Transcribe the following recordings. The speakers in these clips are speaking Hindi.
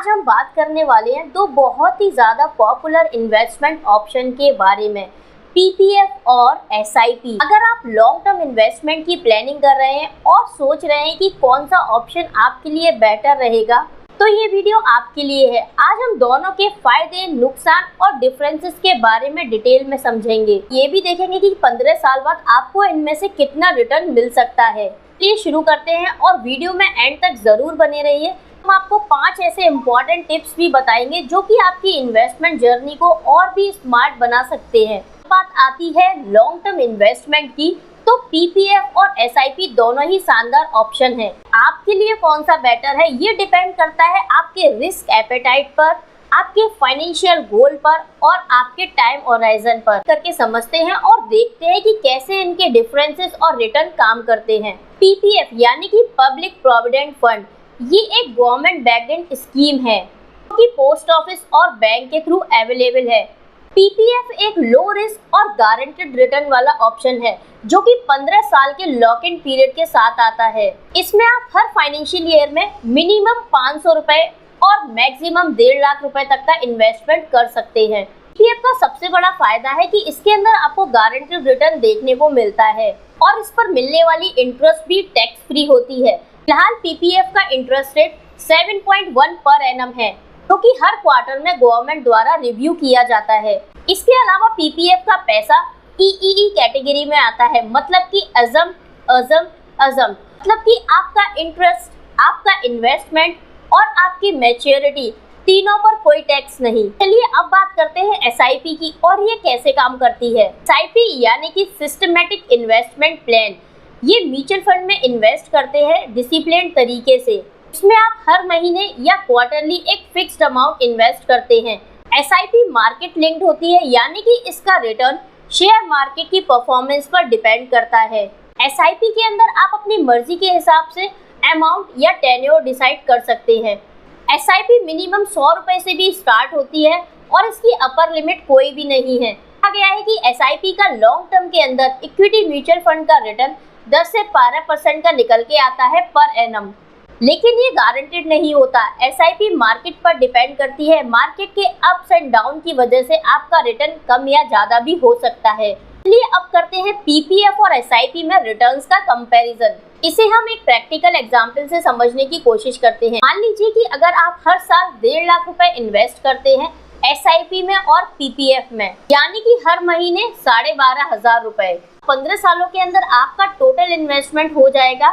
आज हम बात करने वाले हैं दो बहुत ही ज़्यादा पॉपुलर इन्वेस्टमेंट ऑप्शन के बारे में, पीपीएफ और एसआईपी। अगर आप लॉन्ग टर्म इन्वेस्टमेंट की प्लानिंग कर रहे हैं और सोच रहे हैं कि कौन सा ऑप्शन आपके लिए बेटर रहेगा, तो ये वीडियो आपके लिए है। आज हम दोनों के फायदे, नुकसान और डिफरेंसेस के बारे में डिटेल में समझेंगे। ये भी देखेंगे कि 15 साल बाद आपको इनमें से कितना रिटर्न मिल सकता है। चलिए शुरू करते हैं और वीडियो में एंड तक जरूर बने रहिए। हम आपको 5 ऐसे इम्पोर्टेंट टिप्स भी बताएंगे जो कि आपकी इन्वेस्टमेंट जर्नी को और भी स्मार्ट बना सकते हैं। बात आती है लॉन्ग टर्म इन्वेस्टमेंट की, तो पीपीएफ और एसआईपी दोनों ही शानदार ऑप्शन हैं। आपके लिए कौन सा बेटर है ये डिपेंड करता है आपके रिस्क एपेटाइट पर, आपके फाइनेंशियल गोल पर और आपके टाइम होराइजन पर। करके समझते हैं और देखते हैं कि कैसे इनके डिफरेंसेस और रिटर्न काम करते हैं। पीपीएफ यानी कि पब्लिक प्रोविडेंट फंड, ये एक गवर्नमेंट बैक्ड स्कीम है जो कि पोस्ट ऑफिस और बैंक के थ्रू अवेलेबल है। पीपीएफ एक लो रिस्क और गारंटेड रिटर्न वाला ऑप्शन है जो कि 15 साल के लॉक इन पीरियड के साथ आता है। इसमें आप हर फाइनेंशियल ईयर में मिनिमम 500 रुपए और मैक्सिमम 1.5 लाख रुपए तक का इन्वेस्टमेंट कर सकते हैं। पीपीएफ का सबसे बड़ा फायदा है कि इसके अंदर आपको गारंटेड रिटर्न देखने को मिलता है और इस पर मिलने वाली इंटरेस्ट भी टैक्स फ्री होती है। फिलहाल पीपीएफ का इंटरेस्ट रेट 7.1 पर एनम है जो कि हर क्वार्टर में गवर्नमेंट द्वारा रिव्यू किया जाता है। इसके अलावा पीपीएफ का पैसा ईईई कैटेगरी में आता है, मतलब कि अज़म, मतलब कि आपका इंटरेस्ट, आपका इन्वेस्टमेंट और आपकी मैच्योरिटी तीनों पर कोई टैक्स नहीं। चलिए अब बात करते हैं एसआईपी की और ये कैसे काम करती है। एसआईपी यानी कि सिस्टमैटिक इन्वेस्टमेंट प्लान, ये म्यूचुअल फंड में इन्वेस्ट करते हैं डिसिप्लिन तरीके से। इसमें आप हर महीने या क्वार्टरली एक फिक्स्ड अमाउंट इन्वेस्ट करते हैं। एसआईपी मार्केट लिंक्ड होती है यानी कि इसका रिटर्न शेयर मार्केट की परफॉर्मेंस पर डिपेंड करता है। एसआईपी के अंदर आप अपनी मर्जी के हिसाब से अमाउंट या टेन्योर डिसाइड कर सकते हैं। एसआईपी मिनिमम 100 रुपए से भी स्टार्ट होती है और इसकी अपर लिमिट कोई भी नहीं है। कहा गया है कि एसआईपी का लॉन्ग टर्म के अंदर इक्विटी म्यूचुअल फंड का रिटर्न 10 से 12% का निकल के आता है पर एनम, लेकिन ये गारंटेड नहीं होता। एसआईपी मार्केट पर डिपेंड करती है। मार्केट के अप्स एंड डाउन की वजह से आपका रिटर्न कम या ज्यादा भी हो सकता है। चलिए अब करते हैं पीपीएफ और एसआईपी में रिटर्न्स का कंपैरिजन। इसे हम एक प्रैक्टिकल एग्जांपल से समझने की कोशिश करते हैं। मान लीजिए कि अगर आप हर साल 1.5 लाख रुपए इन्वेस्ट करते हैं एसआईपी में और पीपीएफ में, यानी कि हर महीने 12,500 रुपए, 15 सालों के अंदर आपका टोटल इन्वेस्टमेंट हो जाएगा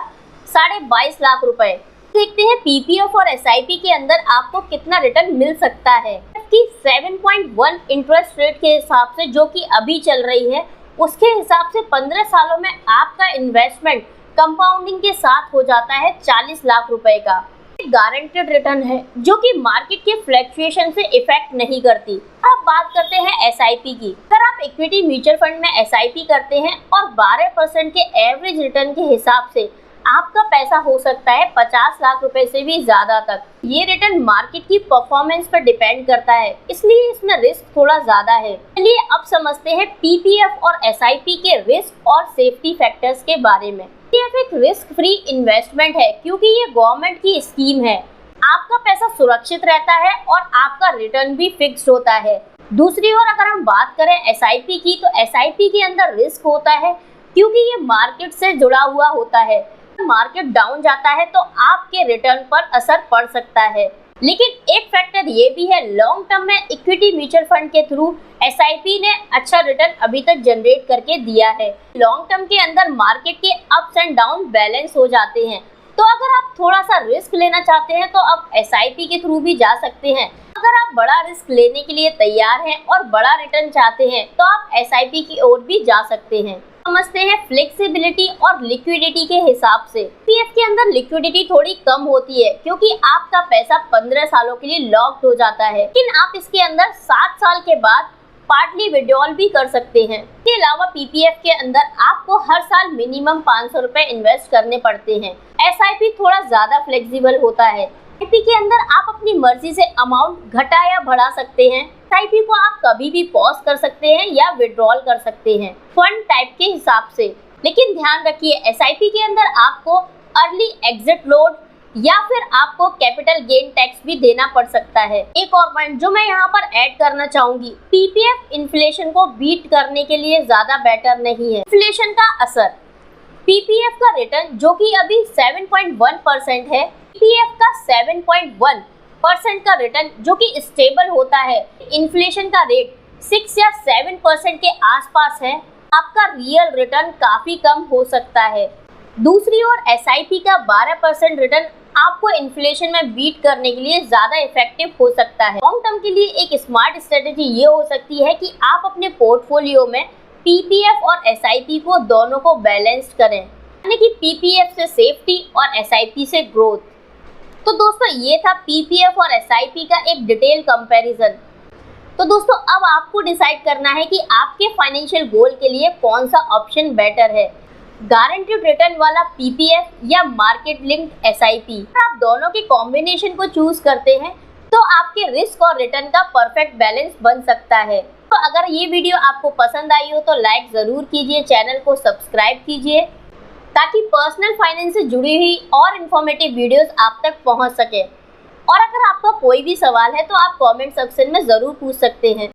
22.5 लाख रुपए। देखते हैं पीपीएफ और एसआईपी के अंदर आपको कितना रिटर्न मिल सकता है। कि 7.1 इंटरेस्ट रेट के हिसाब से जो कि अभी चल रही है, उसके हिसाब से 15 सालों में आपका इन्वेस्टमेंट कंपाउंडिंग के साथ हो जाता है 40 लाख रुपए का। गारंटेड रिटर्न है जो कि मार्केट के फ्लक्चुएशन से इफेक्ट नहीं करती। अब बात करते हैं एसआईपी की। अगर आप इक्विटी म्यूचुअल फंड में एसआईपी करते हैं और 12% के एवरेज रिटर्न के हिसाब से आपका पैसा हो सकता है 50 लाख रुपए से भी ज्यादा तक। ये रिटर्न मार्केट की परफॉर्मेंस पर डिपेंड करता है, इसलिए इसमें रिस्क थोड़ा ज्यादा है। चलिए अब समझते हैं पीपीएफ और एसआईपी के रिस्क और सेफ्टी फैक्टर्स के बारे में। पीपीएफ एक रिस्क फ्री इन्वेस्टमेंट है क्योंकि ये गवर्नमेंट की स्कीम है। आपका पैसा सुरक्षित रहता है और आपका रिटर्न भी फिक्स्ड होता है। दूसरी ओर अगर हम बात करें एसआईपी की, तो एसआईपी के अंदर रिस्क होता है क्योंकि ये मार्केट से जुड़ा हुआ होता है। मार्केट डाउन जाता है तो आपके रिटर्न पर असर पड़ सकता है। लेकिन एक फैक्टर ये भी है, लॉन्ग टर्म में इक्विटी म्यूचुअल फंड के थ्रू एसआईपी ने अच्छा रिटर्न अभी तक जनरेट करके दिया है। लॉन्ग टर्म के अंदर मार्केट के अप्स एंड डाउन बैलेंस हो जाते हैं, तो अगर आप थोड़ा सा रिस्क लेना चाहते हैं तो आप एसआईपी के थ्रू भी जा सकते हैं। अगर आप बड़ा रिस्क लेने के लिए तैयार हैं और बड़ा रिटर्न चाहते हैं तो आप एसआईपी की ओर भी जा सकते हैं। समझते हैं फ्लेक्सिबिलिटी और लिक्विडिटी के हिसाब से। पीएफ के अंदर लिक्विडिटी थोड़ी कम होती है क्योंकि आपका पैसा 15 सालों के लिए लॉक्ड हो जाता है, लेकिन आप इसके अंदर 7 साल के बाद पार्टली विड्रॉल भी कर सकते हैं। इसके अलावा पीपीएफ के अंदर आपको हर साल मिनिमम 500 रुपए इन्वेस्ट करने पड़ते हैं। एसआईपी थोड़ा ज्यादा फ्लेक्सिबल होता है। एसआईपी के अंदर आप अपनी मर्जी से अमाउंट घटा या बढ़ा सकते हैं। एसआईपी को आप कभी भी पॉज कर सकते हैं या विड्रॉल कर सकते हैं फंड टाइप के हिसाब से। लेकिन ध्यान रखिए एसआईपी के अंदर आपको अर्ली एग्जिट लोड या फिर आपको कैपिटल गेन टैक्स भी देना पड़ सकता है। एक और पॉइंट जो मैं यहाँ पर ऐड करना चाहूंगी, पीपीएफ इन्फ्लेशन को बीट करने के लिए ज्यादा बेटर नहीं है। इन्फ्लेशन का असर, पीपीएफ का रिटर्न जो कि अभी 7.1% है, पीपीएफ का 7.1% का रिटर्न जो कि स्टेबल होता है, इन्फ्लेशन का रेट 6 या 7% के आसपास है, आपका रियल रिटर्न काफी कम हो सकता है। दूसरी ओर एसआईपी का 12% रिटर्न आपको इन्फ्लेशन में बीट करने के लिए ज्यादा इफेक्टिव हो सकता है। लॉन्ग टर्म के लिए एक स्मार्ट स्ट्रेटेजी ये हो सकती है कि आप अपने पोर्टफोलियो में पीपीएफ और एसआईपी को दोनों को बैलेंस करें, यानी कि पीपीएफ से सेफ्टी और एसआईपी से ग्रोथ। तो दोस्तों ये था पीपीएफ और एसआईपी का एक डिटेल कंपैरिजन। तो दोस्तों अब आपको डिसाइड करना है कि आपके फाइनेंशियल गोल के लिए कौन सा ऑप्शन बेटर है, गारंटीड रिटर्न वाला पीपीएफ या मार्केट लिंक्ड एसआईपी। अगर आप दोनों के कॉम्बिनेशन को चूज करते हैं तो आपके रिस्क और रिटर्न का परफेक्ट बैलेंस बन सकता है। तो अगर ये वीडियो आपको पसंद आई हो तो लाइक जरूर कीजिए, चैनल को सब्सक्राइब कीजिए ताकि पर्सनल फाइनेंस से जुड़ी हुई और इन्फॉर्मेटिव वीडियोस आप तक पहुंच सके। और अगर आपका कोई भी सवाल है तो आप कमेंट सेक्शन में जरूर पूछ सकते हैं।